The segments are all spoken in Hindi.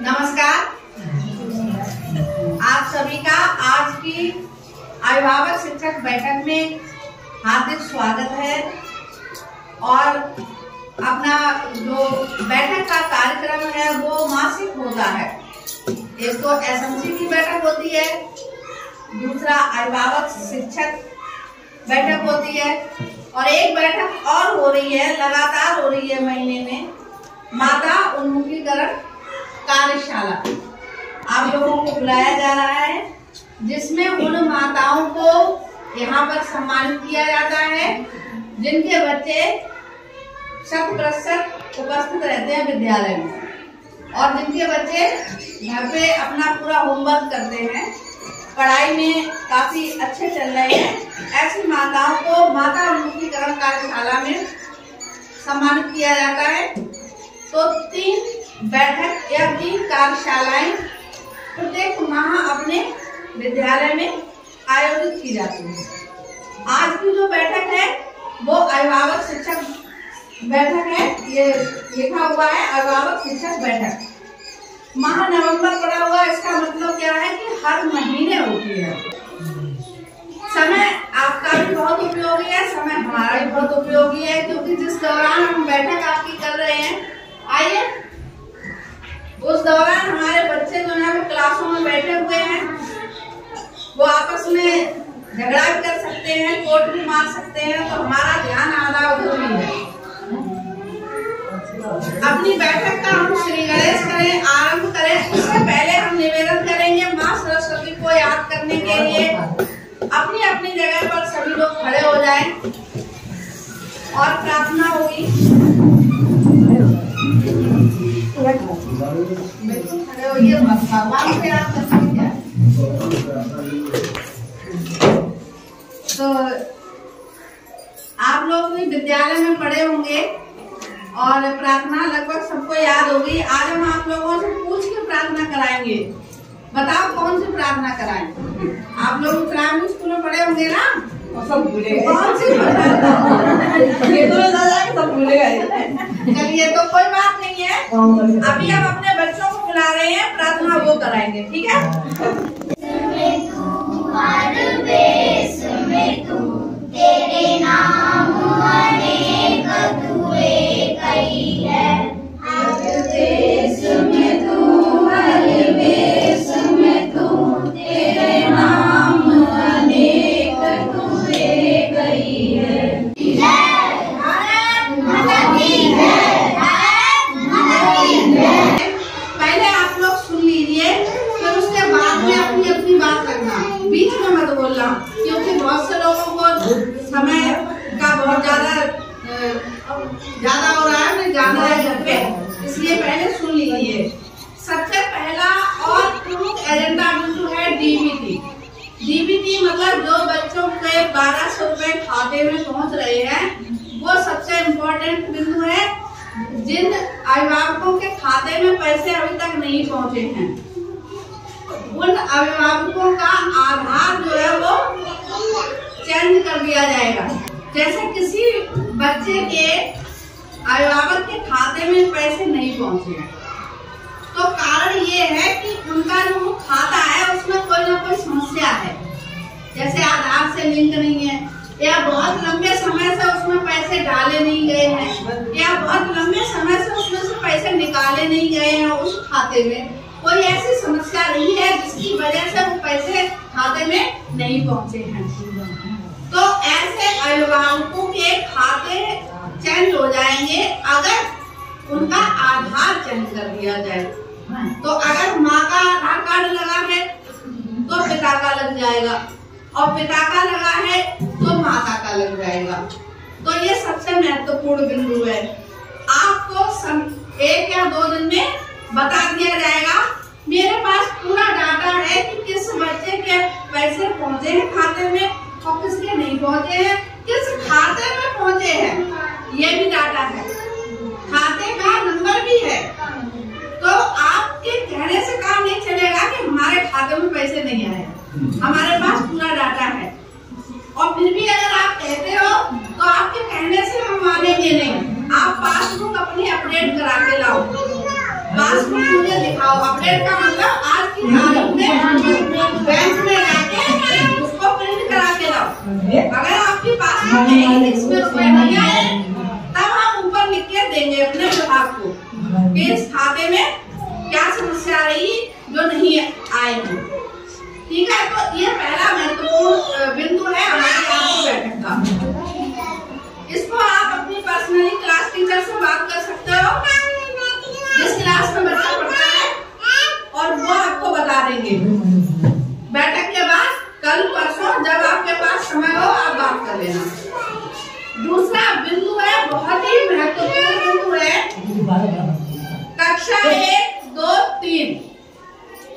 नमस्कार। आप सभी का आज की अभिभावक शिक्षक बैठक में हार्दिक स्वागत है। और अपना जो बैठक का कार्यक्रम है वो मासिक होता है। एक तो एसएमसी की बैठक होती है, दूसरा अभिभावक शिक्षक बैठक होती है, और एक बैठक और हो रही है, लगातार हो रही है महीने में, माता उन्मुखीकरण कार्यशाला। आप लोगों को बुलाया जा रहा है, जिसमें उन माताओं को यहाँ पर सम्मानित किया जाता है जिनके बच्चे 100% उपस्थित रहते हैं विद्यालय में, और जिनके बच्चे घर पे अपना पूरा होमवर्क करते हैं, पढ़ाई में काफी अच्छे चल रहे हैं। ऐसी माताओं को माता उन्मुखीकरण कार्यशाला में सम्मानित किया जाता है। तो 3 बैठक या 3 कार्यशालाएं प्रत्येक माह अपने विद्यालय में आयोजित की जाती है। आज की जो बैठक है वो अभिभावक शिक्षक बैठक है। ये लिखा हुआ है अभिभावक शिक्षक बैठक। माह नवंबर पड़ा हुआ, इसका मतलब क्या है कि हर महीने होती है। समय आपका भी बहुत उपयोगी है, समय हमारा भी बहुत उपयोगी है, क्योंकि जिस दौरान हम बैठक आपकी कर रहे हैं, आइए उस दौरान हमारे बच्चे जो है वो क्लासों में बैठे हुए हैं, वो आपस में झगड़ा भी कर सकते हैं, कोट भी मार सकते हैं, तो हमारा ध्यान आधा उधर ही है। अपनी बैठक का हम श्री गणेश करें, आरंभ करें। उससे पहले हम निवेदन करेंगे माँ सरस्वती को याद करने के लिए अपनी अपनी जगह पर सभी लोग खड़े हो जाएं और प्रार्थना होगी। खड़े होइए, भगवान से याद करते हैं। तो आप लोग भी विद्यालय में पढ़े होंगे और प्रार्थना लगभग सबको याद होगी। आज हम आप लोगों से पूछ के प्रार्थना कराएंगे। बताओ कौन सी प्रार्थना कराएंगे? आप लोग प्राइमरी स्कूल में पढ़े होंगे ना, सब भूले गए। कौन सी सब भूले गए। चलिए, तो कोई बात नहीं है, अभी हम अपने बच्चों को बुला रहे हैं, प्रार्थना वो कराएंगे, ठीक है? तेरे नाम अनेक तू एक ही है। हर देश में तू, हर वेश में तू, तेरे नाम अनेक तू एक ही है। पहले आप लोग सुन लीजिए, फिर उसके बाद में अपनी अपनी बात करना, बीच में मत बोलना, क्योंकि बहुत से लोगों को समय का बहुत ज्यादा हो रहा है, मैं जाना है घर पे, इसलिए पहले सुन लीजिए। सबसे पहला और प्रमुख एजेंडा बिंदु है डीबीटी। डीबीटी मतलब जो बच्चों के 1200 रुपए खाते में पहुंच रहे हैं, वो सबसे इम्पोर्टेंट बिंदु है। जिन अभिभावकों के खाते में पैसे अभी तक नहीं पहुंचे हैं, उन अभिभावकों का आधार जो है वो चेंज कर दिया जाएगा। जैसे किसी बच्चे के अभिभावक के खाते में पैसे नहीं पहुंचे, तो कारण ये है कि उनका जो खाता है उसमें कोई ना कोई समस्या है। जैसे आधार से लिंक नहीं है, या बहुत लंबे समय से उसमें पैसे डाले नहीं गए हैं, या बहुत लंबे समय से उसमें से पैसे निकाले नहीं गए हैं उस खाते में। कोई ऐसी समस्या नहीं है जिसकी वजह से वो पैसे खाते में नहीं पहुंचे हैं। तो ऐसे अभिभावकों के खाते चेंज हो जाएंगे अगर उनका आधार चेंज कर दिया जाए। तो अगर माँ का आधार कार्ड लगा है तो पिता का लग जाएगा, और पिता का लगा है तो माता का लग जाएगा। तो ये सबसे महत्वपूर्ण बिंदु है। आपको 1 या 2 दिन में बता दिया जाएगा। मेरे पास पूरा डाटा है कि किस बच्चे के पैसे पहुंचे हैं खाते में और किसके नहीं पहुंचे हैं, किस खाते में पहुंचे हैं, ये भी डाटा है, खाते का नंबर भी है। तो आपके कहने से काम नहीं चलेगा कि हमारे खाते में पैसे नहीं आए, हमारे पास पूरा डाटा है। और फिर भी अगर आप कहते हो तो आपके कहने से हम मानेंगे नहीं। आप पासबुक अपनी अपडेट करा के लाओ, पासबुक मुझे दिखाओ। अपडेट का मतलब आज की तारीख में बैंक में जाके उसको प्रिंट करा के लाओ। अगर आपके पास में इसमें रुपए नहीं आए तब हम ऊपर लिख के देंगे अपने विभाग को कि इस खाते में क्या समस्या रही जो नहीं आए हैं। ठीक है, तो ये पहला महत्वपूर्ण बिंदु है हमारी आपकी बैठक का। इसको आप अपनी पर्सनली क्लास टीचर से बात कर सकते हो, जिस क्लास में बच्चा पढ़ता है, और वो आपको बता देंगे। बैठक के बाद कल परसों जब आपके पास समय हो आप बात कर लेना। दूसरा बिंदु है, बहुत ही महत्वपूर्ण बिंदु है, कक्षा 1, 2, 3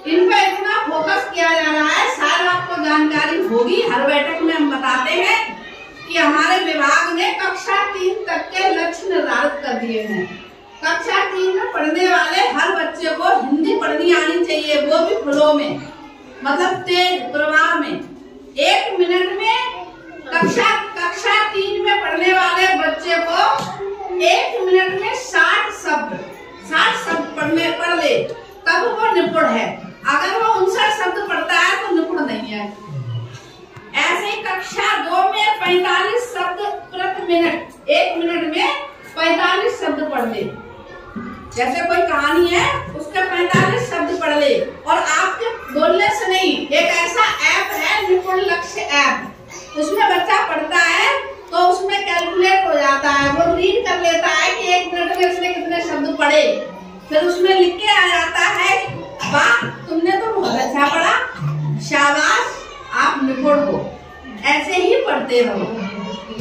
इन पर इतना फोकस किया जा रहा है। शायद आपको जानकारी होगी, हर बैठक में हम बताते हैं कि हमारे विभाग ने कक्षा 3 तक के लक्ष्य निर्धारित कर दिए हैं। कक्षा 3 में पढ़ने वाले हर बच्चे को हिंदी पढ़नी आनी चाहिए, वो भी फ्लो में, मतलब तेज प्रवाह में। 1 मिनट में कक्षा 3 में पढ़ने वाले बच्चे को 1 मिनट में 60 शब्द पढ़ ले तब वो निपुण है। अगर वो 59 शब्द पढ़ता है तो निपुण नहीं है। ऐसे ही कक्षा 2 में 45 शब्द प्रति मिनट, 1 मिनट में 45 शब्द पढ़ ले। जैसे कोई कहानी है उसके 45 शब्द पढ़ ले, और आपके बोलने से नहीं। एक ऐसा ऐप है निपुण लक्ष्य ऐप, उसमें बच्चा पढ़ता है तो उसमें कैलकुलेट हो जाता है, वो रीड कर लेता है कि 1 मिनट में उसने कितने शब्द पढ़े। फिर उसमें लिख के आ जाता है, वाह तुमने तो बहुत अच्छा पढ़ा, शाबाश आप निपुण हो। ऐसे ही पढ़ते रहो।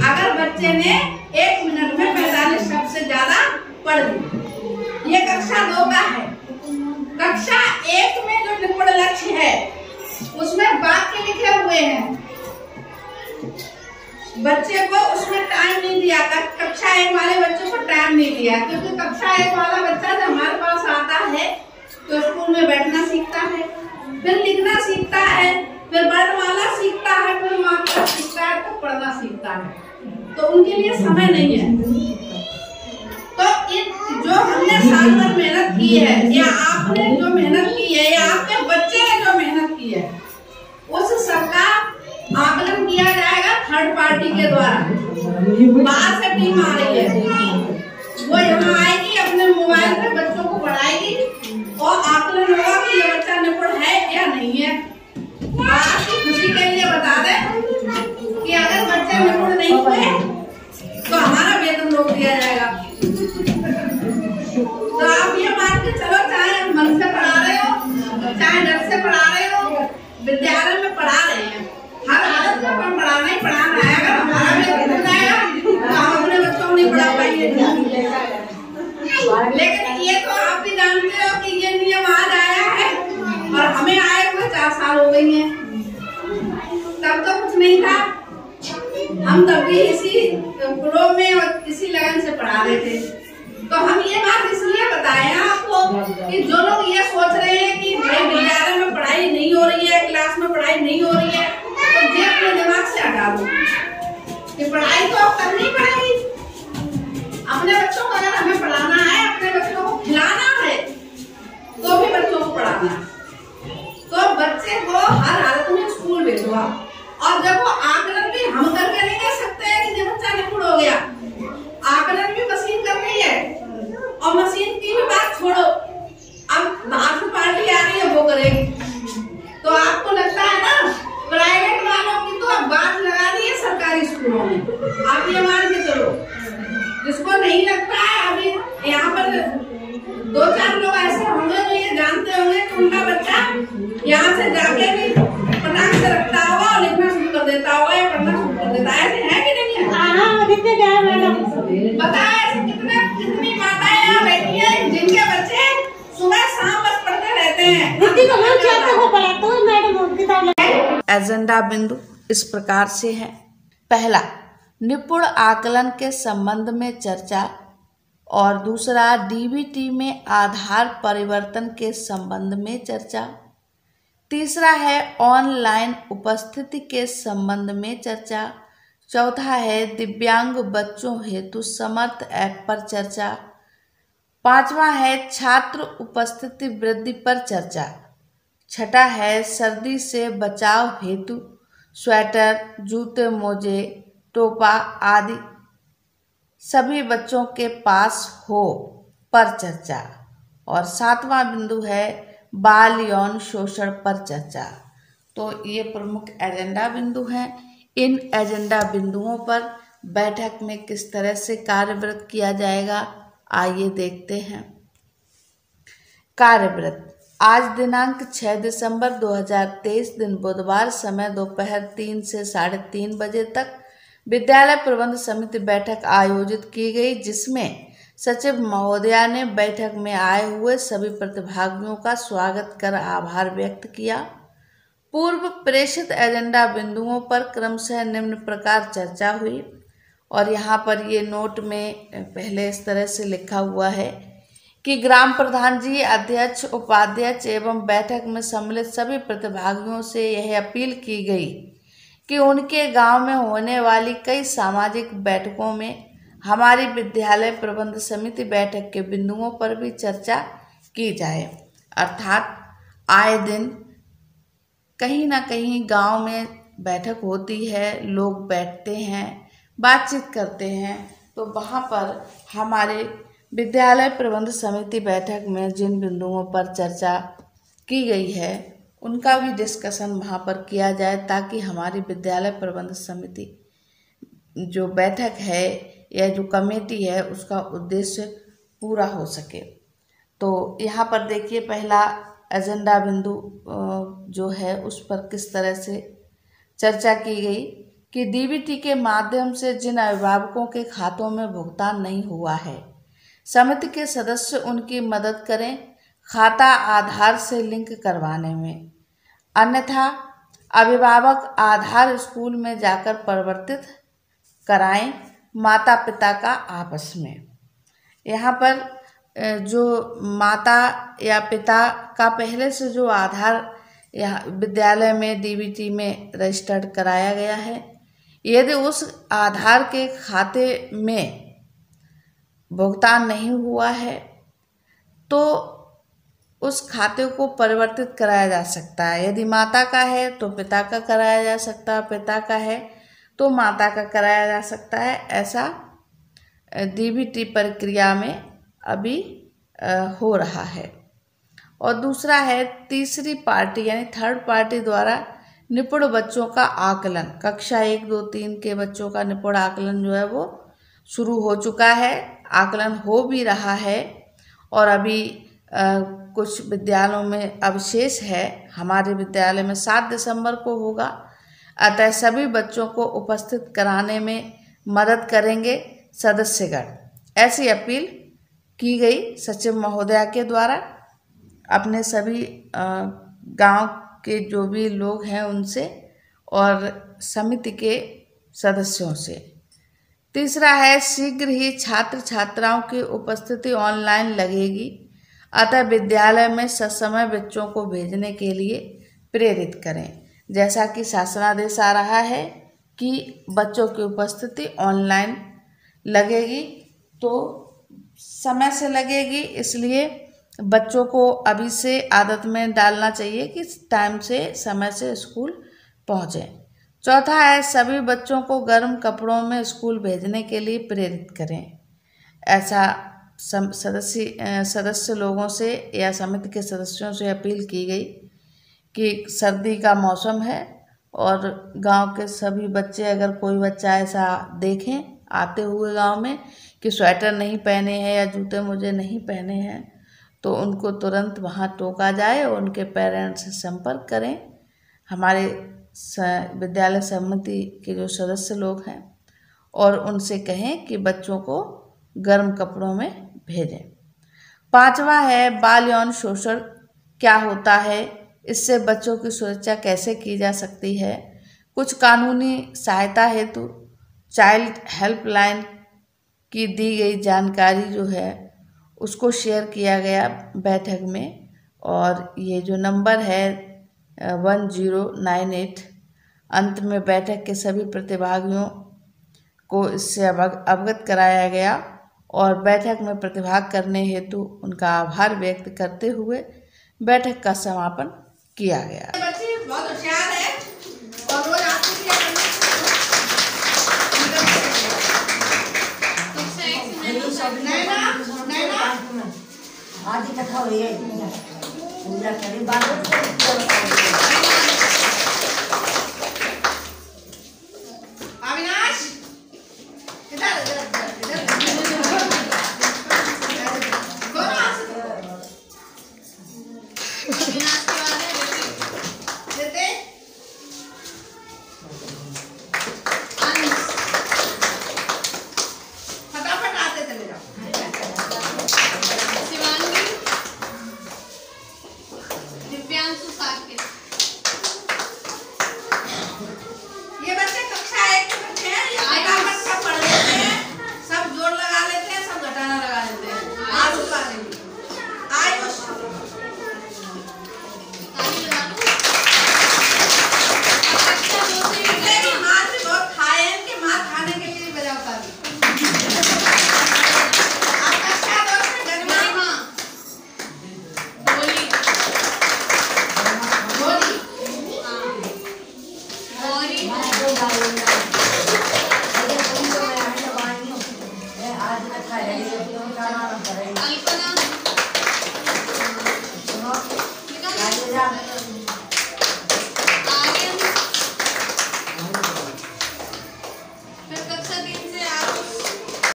अगर बच्चे ने 1 मिनट में 45 शब्द से ज्यादा पढ़ ली, ये कक्षा 2 का है। कक्षा 1 में जो निपुण लक्ष्य है उसमें वाक्य लिखे हुए हैं, बच्चे को उसमें टाइम नहीं दिया। कक्षा 1 वाले बच्चों को टाइम नहीं दिया, क्योंकि कक्षा 1 वाला बच्चा जब हमारे पास आता है तो स्कूल में बैठना सीखता है, फिर लिखना सीखता है, फिर वर्णमाला सीखता है, फिर मात्रा सीखता है, तो पढ़ना सीखता है। तो उनके लिए समय नहीं है। तो जो हमने साल भर मेहनत की है, या आपने जो मेहनत की है, या आपके बच्चे ने जो मेहनत की है, उस सबका आकलन किया जाएगा थर्ड पार्टी के द्वारा। बाहर से टीम आ रही है, वो यहाँ आएगी, अपने मोबाइल पे बच्चों को पढ़ाएगी और आकलन होगा कि ये बच्चा निपुण है या नहीं है। आपकी खुशी के लिए बता दें कि अगर बच्चे निपुण नहीं हुए तो हमारा वेतन रोक दिया जाएगा। तो आप ये मान के चलो, चाहे मन से पढ़ा रहे हो, चाहे डर से पढ़ा रहे हो, विद्यालय में पढ़ा रहे हैं, हर हालत में अपन पढ़ाना ही पढ़ाना है। अगर हमारा वेतन हो जाएगा तो हम अपने बच्चों को नहीं पढ़ा पाएंगे। लेकिन ये तो आप भी जानते हो कि ये नियम आज आया है, और हमें आए हुए 4 साल हो गई हैं। तब तो कुछ नहीं था, हम तब भी इसी प्रो में और इसी लगन से पढ़ा रहे थे। तो हम ये बात इसलिए बताए आपको कि जो लोग ये सोच रहे हैं कि भाई विद्यालय में पढ़ाई नहीं हो रही है, क्लास में पढ़ाई नहीं हो रही है, तो ये अपने दिमाग से हटा दो कि पढ़ाई तो अब करनी पड़ेगी। अपने बच्चों को अगर हमें पढ़ाना है, अपने बच्चों को खिलाना है, तो भी बच्चों को पढ़ाना है। तो बच्चे को हर हालत में स्कूल भेजो आप। और देखो, आकलन भी हम करके नहीं दे सकते हैं कि ये बच्चा निपुण हो गया। आकलन भी मशीन कर रही है, और मशीन की भी बात छोड़ो, अब बाहर से पार्टी आ रही है वो करेगी। तो आपको लगता है ना प्राइवेट वालों की तो अब बात लगा दी है सरकारी स्कूलों में। आप ये मान के चलो, जिसको नहीं लगता है, अभी यहाँ पर 2-4 लोग ऐसे होंगे जो ये जानते होंगे कि उनका बच्चा यहाँ से जाके भी पटाख से रखता होगा और लिखना शुरू कर देता होगा या पढ़ना शुरू कर देता है। ऐसे है कि नहीं है? बताया ऐसे कितनी माताएं यहाँ बैठी हैं जिनके बच्चे सुबह शाम बस पढ़ते रहते हैं। एजेंडा बिंदु इस प्रकार से है। पहला, निपुण आकलन के संबंध में चर्चा, और दूसरा डीबीटी में आधार परिवर्तन के संबंध में चर्चा। तीसरा है ऑनलाइन उपस्थिति के संबंध में चर्चा। चौथा है दिव्यांग बच्चों हेतु समर्थ ऐप पर चर्चा। 5वां है छात्र उपस्थिति वृद्धि पर चर्चा। 6ठा है सर्दी से बचाव हेतु स्वेटर, जूते, मोजे, टोपा आदि सभी बच्चों के पास हो पर चर्चा। और 7वां बिंदु है बाल यौन शोषण पर चर्चा। तो ये प्रमुख एजेंडा बिंदु हैं। इन एजेंडा बिंदुओं पर बैठक में किस तरह से कार्यव्रत किया जाएगा, आइए देखते हैं। कार्यव्रत। आज दिनांक 6 दिसंबर 2023 दिन बुधवार, समय दोपहर 3 से 3:30 बजे तक विद्यालय प्रबंध समिति बैठक आयोजित की गई, जिसमें सचिव महोदया ने बैठक में आए हुए सभी प्रतिभागियों का स्वागत कर आभार व्यक्त किया। पूर्व प्रेषित एजेंडा बिंदुओं पर क्रमशः निम्न प्रकार चर्चा हुई। और यहाँ पर ये नोट में पहले इस तरह से लिखा हुआ है कि ग्राम प्रधान जी, अध्यक्ष, उपाध्यक्ष एवं बैठक में सम्मिलित सभी प्रतिभागियों से यह अपील की गई कि उनके गांव में होने वाली कई सामाजिक बैठकों में हमारी विद्यालय प्रबंध समिति बैठक के बिंदुओं पर भी चर्चा की जाए। अर्थात आए दिन कहीं ना कहीं गांव में बैठक होती है, लोग बैठते हैं, बातचीत करते हैं, तो वहाँ पर हमारे विद्यालय प्रबंध समिति बैठक में जिन बिंदुओं पर चर्चा की गई है उनका भी डिस्कशन वहाँ पर किया जाए, ताकि हमारी विद्यालय प्रबंध समिति जो बैठक है या जो कमेटी है उसका उद्देश्य पूरा हो सके। तो यहाँ पर देखिए, पहला एजेंडा बिंदु जो है उस पर किस तरह से चर्चा की गई कि डीबीटी के माध्यम से जिन अभिभावकों के खातों में भुगतान नहीं हुआ है, समिति के सदस्य उनकी मदद करें खाता आधार से लिंक करवाने में। अन्यथा अभिभावक आधार स्कूल में जाकर परिवर्तित कराएं माता पिता का आपस में। यहाँ पर जो माता या पिता का पहले से जो आधार यहाँ विद्यालय में डीबीटी में रजिस्टर्ड कराया गया है, यदि उस आधार के खाते में भुगतान नहीं हुआ है तो उस खाते को परिवर्तित कराया जा सकता है। यदि माता का है तो पिता का कराया जा सकता है, पिता का है तो माता का कराया जा सकता है। ऐसा डीबीटी प्रक्रिया में अभी हो रहा है। और दूसरा है तीसरी पार्टी यानी थर्ड पार्टी द्वारा निपुण बच्चों का आकलन। कक्षा 1, 2, 3 के बच्चों का निपुण आकलन जो है वो शुरू हो चुका है, आकलन हो भी रहा है और अभी कुछ विद्यालयों में अवशेष है। हमारे विद्यालय में 7 दिसंबर को होगा, अतः सभी बच्चों को उपस्थित कराने में मदद करेंगे सदस्यगण। ऐसी अपील की गई सचिव महोदया के द्वारा अपने सभी गांव के जो भी लोग हैं उनसे और समिति के सदस्यों से। तीसरा है शीघ्र ही छात्र छात्राओं की उपस्थिति ऑनलाइन लगेगी, अतः विद्यालय में ससमय बच्चों को भेजने के लिए प्रेरित करें। जैसा कि शासनादेश आ रहा है कि बच्चों की उपस्थिति ऑनलाइन लगेगी, तो समय से लगेगी, इसलिए बच्चों को अभी से आदत में डालना चाहिए कि टाइम से समय से स्कूल पहुँचें। चौथा है सभी बच्चों को गर्म कपड़ों में स्कूल भेजने के लिए प्रेरित करें। ऐसा सदस्य लोगों से या समिति के सदस्यों से अपील की गई कि सर्दी का मौसम है और गांव के सभी बच्चे, अगर कोई बच्चा ऐसा देखें आते हुए गांव में कि स्वेटर नहीं पहने हैं या जूते मोजे नहीं पहने हैं, तो उनको तुरंत वहां टोका जाए और उनके पेरेंट्स से संपर्क करें। हमारे विद्यालय समिति के जो सदस्य लोग हैं और उनसे कहें कि बच्चों को गर्म कपड़ों में भेजें। पांचवा है बाल यौन शोषण क्या होता है, इससे बच्चों की सुरक्षा कैसे की जा सकती है। कुछ कानूनी सहायता हेतु चाइल्ड हेल्पलाइन की दी गई जानकारी जो है उसको शेयर किया गया बैठक में, और ये जो नंबर है 1098 अंत में बैठक के सभी प्रतिभागियों को इससे अवगत कराया गया और बैठक में प्रतिभाग करने हेतु उनका आभार व्यक्त करते हुए बैठक का समापन किया गया। बच्चे बहुत होशियार है और रोज आते भी आज कथा हुई है पूजा करी बात अविनाश इधर फटाफट आते चले जाओ। दिव्यांशु साक्षी